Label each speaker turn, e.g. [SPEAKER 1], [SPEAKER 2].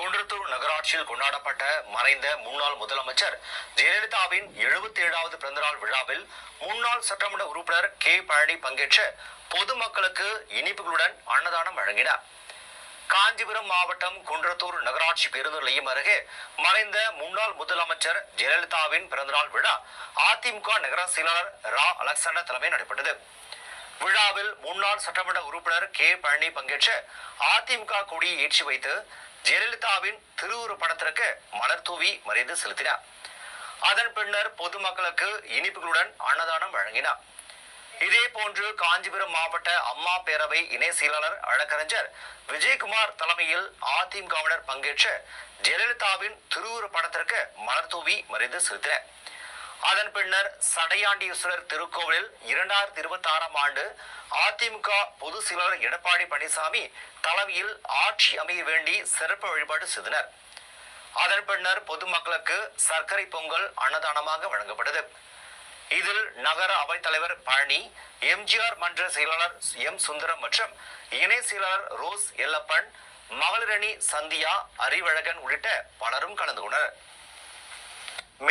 [SPEAKER 1] குன்றத்தூர் நகராட்சியில் கொண்டாடப்பட்ட மறைந்த முன்னாள் முதலமைச்சர் ஜெயலலிதாவின் 77வது பிறந்தநாள் விழாவில் முன்னாள் சட்டமன்ற உறுப்பினர் கே பழனி பங்கேற்ற பொதுமக்களுக்கு இனிப்புகளுடன் அன்னதானம் வழங்கினார். காஞ்சிபுரம் மாவட்டம் குன்றத்தூர் நகராட்சி பேருந்து நிலையம் அருகே மறைந்த முன்னாள் முதலமைச்சர் ஜெயலலிதாவின் பிறந்தநாள் விழா அதிமுக நகர செயலாளர் ரா அலெக்சாண்டர் தலைமையில் நடைபெற்றது. விழாவில் முன்னாள் சட்டமன்ற உறுப்பினர் கே பழனி பங்கேற்ற அதிமுக கொடியை ஏற்றி வைத்து ஜெயலலிதாவின் திருவுருவப் படத்திற்கு மலர் தூவி மரியாதை செலுத்தினார். அதன் பின்னர் பொதுமக்களுக்கு இனிப்புகளுடன் அன்னதானம் வழங்கினார். இதேபோன்று காஞ்சிபுரம் மாவட்ட அம்மா பேரவை இணை செயலாளர் வழக்கறிஞர் விஜயகுமார் தலைமையில் அதிமுகவினர் பங்கேற்ற ஜெயலலிதாவின் திருவுருவப் படத்திற்கு மலர் தூவி மரியாதை செலுத்தினர். அதன் பின்னர் சடையாண்டீஸ்வரர் திருக்கோவிலில் 2026ஆம் ஆண்டு அதிமுக பொதுச் செயலாளர் எடப்பாடி பழனிசாமி தலைமையில் ஆட்சி அமைய வேண்டி சிறப்பு வழிபாடு செய்தனர். அதன் பின்னர் பொதுமக்களுக்கு சர்க்கரை பொங்கல் அன்னதானமாக வழங்கப்பட்டது. இதில் நகர அவைத் தலைவர் பழனி, எம்ஜிஆர் மன்ற செயலாளர் எம் சுந்தரம் மற்றும் இணை செயலாளர் ரோஸ் எல்லப்பன், மகளிரணி சந்தியா, அறிவழகன் உள்ளிட்ட பலரும் கலந்து கொண்டனர்.